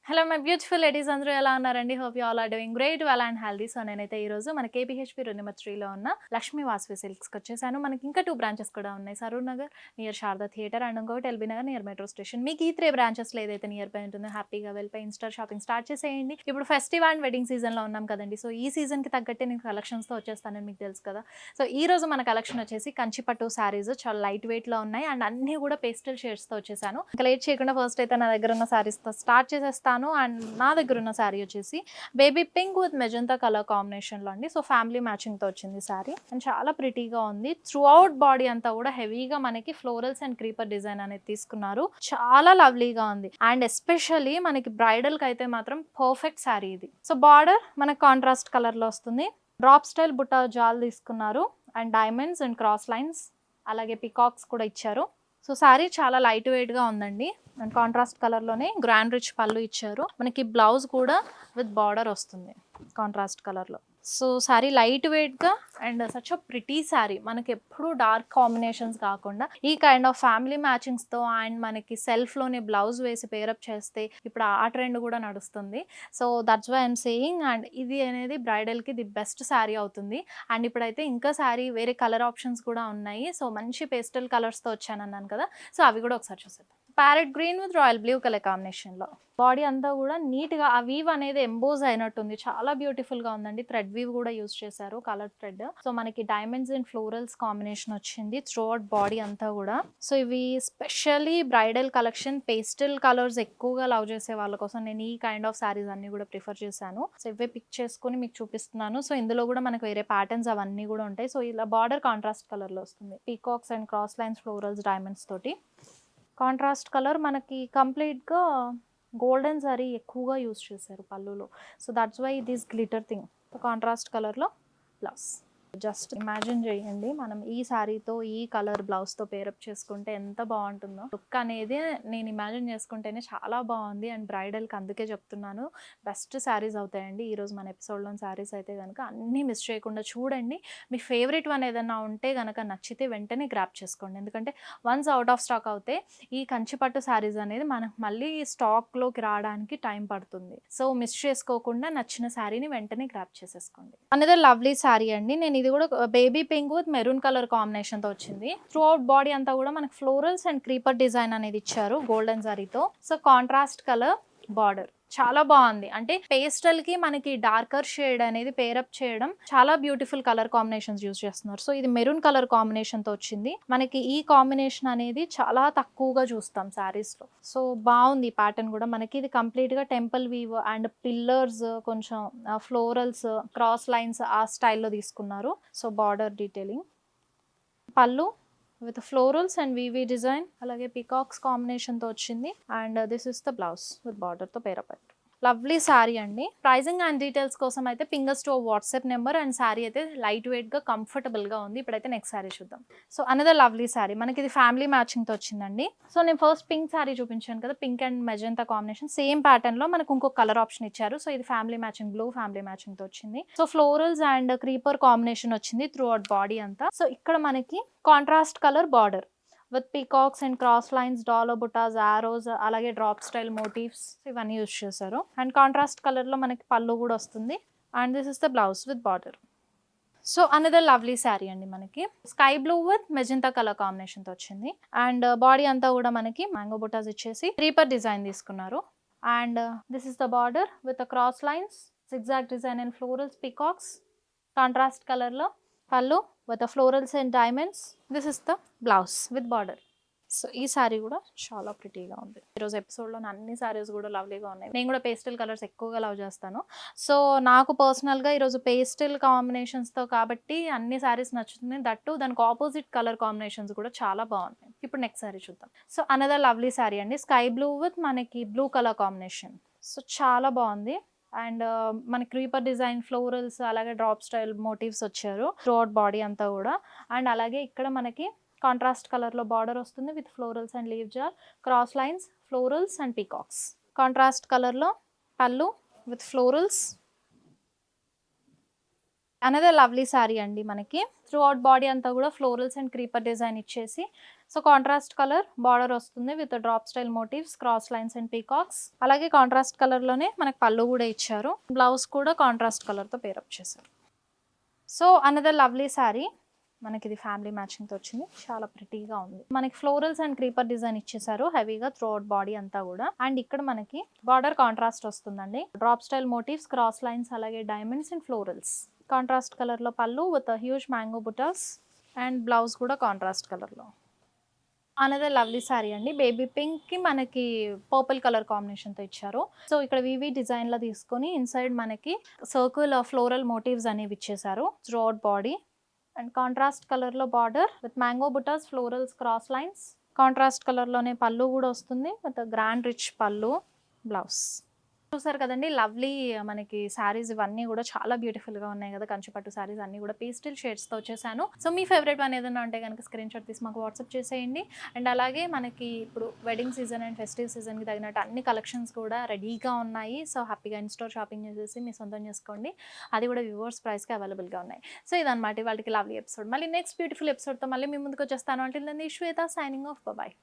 Hello my beautiful ladies అందరూ ఎలా ఉన్నారండి? Hope you all are doing great well and healthy. So నేనైతే ఈ రోజు మన కేపీహెచ్పీ రునిమత్ 3లో ఉన్న లక్ష్మీ వాసవి సిల్క్స్కి వచ్చేసాను. మనకి ఇంకా 2 బ్రాంచెస్ కూడా ఉన్నాయి. Saroor Nagar near Sharada theatre and ఇంకొకటి LB Nagar near metro station. మీకు ఈ 3 బ్రాంచెస్లో ఏదైతే నియర్ బై ఉంటుందో హ్యాపీగా వెళ్ళిపోయి ఇన్స్టా షాపింగ్ స్టార్ట్ చేసేయండి. ఇప్పుడు ఫెస్టివ్ అండ్ వెడ్డింగ్ సీజన్లో ఉన్నాం కదండి. సో ఈ సీజన్కి తగ్గట్టే నేను కలెక్షన్స్తో వచ్చేస్తానని మీకు తెలుసు కదా. సో ఈ రోజు మన కలెక్షన్ వచ్చేసి కంచిపట్టు శారీస్ చాలా లైట్ వెయిట్లో ఉన్నాయి అండ్ అన్నీ కూడా పేస్టల్ షేడ్స్తో వచ్చేసాను. ఇంకా లేట్ చేయకుండా ఫస్ట్ అయితే నా దగ్గర ఉన్న శారీస్తో స్టార్ట్ చేసేస్తాను. అండ్ నా దగ్గర ఉన్న శారీ వచ్చేసి baby pink with magenta colour కాంబినేషన్లో అండి. సో ఫ్యామిలీ మ్యాచింగ్తో వచ్చింది శారీ అండ్ చాలా ప్రిటీగా ఉంది. త్రూ అవుట్ బాడీ అంతా కూడా హెవీగా మనకి ఫ్లోరల్స్ అండ్ క్రీపర్ డిజైన్ అనేది తీసుకున్నారు. చాలా లవ్లీగా ఉంది అండ్ ఎస్పెషల్లీ మనకి బ్రైడల్కి అయితే మాత్రం పర్ఫెక్ట్ శారీ ఇది. సో బార్డర్ మనకి కాంట్రాస్ట్ కలర్లో వస్తుంది. డ్రాప్ స్టైల్ బుట్ట జాల్ తీసుకున్నారు and diamonds and cross lines అలాగే పికాక్స్ కూడా ఇచ్చారు. సో శారీ చాలా లైట్ వెయిట్గా ఉందండి అండ్ కాంట్రాస్ట్ కలర్లోనే గ్రాండ్ రిచ్ పళ్ళు ఇచ్చారు. మనకి బ్లౌజ్ కూడా విత్ బార్డర్ వస్తుంది కాంట్రాస్ట్ కలర్లో. సో శారీ లైట్ వెయిట్గా and such a pretty sari. మనకి ఎప్పుడూ డార్క్ కాంబినేషన్స్ కాకుండా ఈ కైండ్ ఆఫ్ ఫ్యామిలీ మ్యాచింగ్స్తో అండ్ మనకి సెల్ఫ్లోనే బ్లౌజ్ వేసి పేరప్ చేస్తే ఇప్పుడు ఆ ట్రెండ్ కూడా నడుస్తుంది. So that's why I'm saying and ఇది అనేది బ్రైడల్కి ది బెస్ట్ శారీ అవుతుంది. అండ్ ఇప్పుడైతే ఇంకా శారీ వేరే కలర్ ఆప్షన్స్ కూడా ఉన్నాయి. సో మంచి పేస్టల్ కలర్స్తో వచ్చానన్నాను కదా. సో అవి కూడా ఒకసారి చూసేద్దాం. Parrot green with royal blue colour కాంబినేషన్లో బాడీ అంతా కూడా నీట్గా ఆ వీవ్ అనేది ఎంబోజ్ అయినట్టుంది. చాలా బ్యూటిఫుల్గా ఉందండి. థ్రెడ్ వీవ్ కూడా యూస్ చేశారు, కలర్ థ్రెడ్. సో మనకి డైమండ్స్ అండ్ ఫ్లోరల్స్ కాంబినేషన్ వచ్చింది త్రూ అవుట్ బాడీ అంతా కూడా. సో ఇవి specially bridal collection. Pastel colours ఎక్కువగా లవ్ చేసే వాళ్ళ కోసం నేను ఈ కైండ్ ఆఫ్ శారీస్ అన్ని కూడా ప్రిఫర్ చేశాను. సో ఇవే పిక్ చేసుకుని మీకు చూపిస్తున్నాను. సో ఇందులో కూడా మనకు వేరే ప్యాటర్న్స్ అవన్నీ కూడా ఉంటాయి. సో ఇలా బార్డర్ కాంట్రాస్ట్ కలర్లో వస్తుంది. Peacocks and cross lines florals diamonds తోటి. కాంట్రాస్ట్ కలర్ మనకి కంప్లీట్గా గోల్డెన్ సారీ ఎక్కువగా యూజ్ చేశారు పళ్ళులో. So that's why this glitter thing. Contrast కలర్లో బ్లౌజ్. జస్ట్ ఇమాజిన్ చేయండి, మనం ఈ శారీతో ఈ కలర్ బ్లౌజ్తో పేరప్ చేసుకుంటే ఎంత బాగుంటుందో. లుక్ అనేది నేను ఇమాజిన్ చేసుకుంటేనే చాలా బాగుంది అండ్ బ్రైడల్కి అందుకే చెప్తున్నాను బెస్ట్ శారీస్ అవుతాయండి. ఈరోజు మన ఎపిసోడ్లోని శారీస్ అయితే కనుక అన్నీ మిస్ చేయకుండా చూడండి. మీ ఫేవరెట్ వన్ ఏదైనా ఉంటే కనుక నచ్చితే వెంటనే గ్రాప్ చేసుకోండి. ఎందుకంటే వన్స్ అవుట్ ఆఫ్ స్టాక్ అవుతే ఈ కంచిపట్టు శారీస్ అనేది మనకు మళ్ళీ స్టాక్లోకి రావడానికి టైం పడుతుంది. సో మిస్ చేసుకోకుండా నచ్చిన శారీని వెంటనే గ్రాప్ చేసేసుకోండి. అనేది లవ్లీ శారీ అండి. నేను ఇది కూడా baby pink with maroon colour కాంబినేషన్తో వచ్చింది. త్రూ అవుట్ బాడీ అంతా కూడా మనకి ఫ్లోరల్స్ అండ్ క్రీపర్ డిజైన్ అనేది ఇచ్చారు గోల్డెన్ జరీతో. సో కాంట్రాస్ట్ కలర్ బార్డర్ చాలా బాగుంది. అంటే పేస్టల్ కి మనకి డార్కర్ షేడ్ అనేది పేరప్ చేయడం చాలా బ్యూటిఫుల్ కలర్ కాంబినేషన్స్ యూజ్ చేస్తున్నారు. సో ఇది మెరూన్ కలర్ కాంబినేషన్ తో వచ్చింది. మనకి ఈ కాంబినేషన్ అనేది చాలా తక్కువగా చూస్తాం శారీస్ లో. సో బాగుంది ప్యాటర్న్ కూడా. మనకి ఇది కంప్లీట్ గా టెంపుల్ వీవ్ అండ్ పిల్లర్స్ కొంచెం ఫ్లోరల్స్ క్రాస్ లైన్స్ ఆ స్టైల్లో తీసుకున్నారు. సో బార్డర్ డీటెయిలింగ్, పళ్ళు విత్ ఫ్లోరల్స్ అండ్ వీవీ డిజైన్ అలాగే పికాక్స్ కాంబినేషన్తో వచ్చింది. And this is the blouse with బార్డర్తో పేరప్. లవ్లీ శారీ అండి. ప్రైజింగ్ అండ్ డీటెయిల్స్ కోసం అయితే ఫింగర్స్ to WhatsApp number. And sari అయితే లైట్ వెయిట్గా కంఫర్టబుల్గా ఉంది. ఇప్పుడైతే నెక్స్ట్ శారీ చూద్దాం. So another lovely sari. మనకి ఇది ఫ్యామిలీ మ్యాచింగ్తో వచ్చిందండి. సో నేను ఫస్ట్ పింక్ శారీ చూపించాను కదా, pink and magenta combination same ప్యాటర్న్లో మనకు ఇంకొక కలర్ ఆప్షన్ ఇచ్చారు. సో ఇది ఫ్యామిలీ మ్యాచింగ్, బ్లూ ఫ్యామిలీ మ్యాచింగ్తో వచ్చింది. So florals and creeper combination వచ్చింది త్రూ అవుట్ బాడీ అంతా. సో ఇక్కడ మనకి contrast colour border with peacocks and cross lines, dollar బుటాస్, ఆరోస్ అలాగే డ్రాప్ స్టైల్ మోటివ్స్ ఇవన్నీ యూజ్ చేశారు. అండ్ కాంట్రాస్ట్ కలర్లో మనకి పళ్ళు కూడా వస్తుంది. And this is the blouse with border. So another lovely sari అండి. మనకి sky blue with magenta colour కాంబినేషన్తో వచ్చింది. అండ్ బాడీ అంతా కూడా మనకి మ్యాంగో బుటాస్ ఇచ్చేసి క్రీపర్ డిజైన్ తీసుకున్నారు. And this is the border with cross lines, zigzag design and florals, peacocks. Contrast కలర్లో pallu with florals and diamonds. This is the blouse with border. So ఈ శారీ కూడా చాలా ప్రిటీగా ఉంది. ఈరోజు ఎపిసోడ్లో అన్ని శారీస్ కూడా లవ్లీగా ఉన్నాయి. నేను కూడా పేస్టల్ కలర్స్ ఎక్కువగా లవ్ చేస్తాను. సో నాకు పర్సనల్గా ఈరోజు పేస్టల్ కాంబినేషన్స్తో కాబట్టి అన్ని శారీస్ నచ్చుతుంది. దట్టు దానికి ఆపోజిట్ కలర్ కాంబినేషన్స్ కూడా చాలా బాగున్నాయి. ఇప్పుడు నెక్స్ట్ శారీ చూద్దాం. సో అనదర్ లవ్లీ శారీ అండి. స్కై బ్లూ విత్ మనకి బ్లూ కలర్ కాంబినేషన్. సో చాలా బాగుంది. అండ్ మన క్రీపర్ డిజైన్, ఫ్లోరల్స్ అలాగే డ్రాప్ స్టైల్ మోటివ్స్ వచ్చారు త్రూ అవుట్ బాడీ అంతా కూడా. అండ్ అలాగే ఇక్కడ మనకి కాంట్రాస్ట్ కలర్లో బార్డర్ వస్తుంది విత్ ఫ్లోరల్స్ అండ్ లీవ్ జార్, cross lines, florals and peacocks. Contrast కలర్లో pallu with florals. Another lovely sari అండి. మనకి త్రూ అవుట్ బాడీ అంతా కూడా ఫ్లోరల్స్ అండ్ క్రీపర్ డిజైన్ ఇచ్చేసి సో కాంట్రాస్ట్ కలర్ బార్డర్ వస్తుంది with drop style motifs, cross lines and peacocks. అలాగే contrast colour లోనే మనకి పళ్ళు కూడా ఇచ్చారు. బ్లౌజ్ కూడా కాంట్రాస్ట్ కలర్ తో పేరప్ చేశారు. So another lovely sari. మనకి ఇది ఫ్యామిలీ మ్యాచింగ్ తో వచ్చింది. చాలా ప్రిటీగా ఉంది. మనకి ఫ్లోరల్స్ అండ్ క్రీపర్ డిజైన్ ఇచ్చేసారు హెవీగా త్రూ అవుట్ బాడీ అంతా కూడా. అండ్ ఇక్కడ మనకి బార్డర్ కాంట్రాస్ట్ వస్తుందండి. Drop style motifs, cross lines, అలాగే diamonds and florals. Contrast colour లో పళ్ళు with huge mango buttas and blouse కూడా కాంట్రాస్ట్ కలర్ లో. అనదర్ లవ్లీ శారీ అండి. బేబీ పింక్ కి మనకి పర్పుల్ కలర్ కాంబినేషన్ తో ఇచ్చారు. సో ఇక్కడ వివి డిజైన్ లో తీసుకొని ఇన్సైడ్ మనకి సర్కిల్ ఫ్లోరల్ మోటివ్స్ అనేవి ఇచ్చేసారు throughout body. And contrast colour లో border with mango buttas, florals, cross lines. Contrast colour లోనే పళ్ళు కూడా వస్తుంది విత్ గ్రాండ్ రిచ్ పళ్ళు, బ్లౌజ్. చూసారు కదండి లవ్లీ మనకి శారీస్ ఇవన్నీ కూడా చాలా బ్యూటిఫుల్ గా ఉన్నాయి కదా. కంచిపట్టు శారీస్ అన్ని కూడా పేస్టల్ షేడ్స్ తో వచ్చేసాను. సో మీ ఫేవరెట్ వన్ ఏదైనా ఉంటే కనుక స్క్రీన్ షాట్ తీసి మాకు వాట్సాప్ చేసేయండి. అండ్ అలాగే మనకి ఇప్పుడు wedding season and festive season కి తగినట్టు అన్ని కలెక్షన్స్ కూడా రెడీగా ఉన్నాయి. సో హ్యాపీగా ఇన్ స్టోర్ షాపింగ్ చేసేసి మీ సొంతం చేసుకోండి. అది కూడా వ్యూవర్స్ ప్రైస్ కి అవైలబుల్ గా ఉన్నాయి. సో ఇదన్నమాట వాళ్ళకి లవ్లీ ఎపిసోడ్. మళ్ళీ నెక్స్ట్ బ్యూటిఫుల్ ఎపిసోడ్ తో మళ్ళీ మీ ముందుకు వచ్చేస్తాను. అంటే శ్వేత సైనింగ్ ఆఫ్. బాయ్.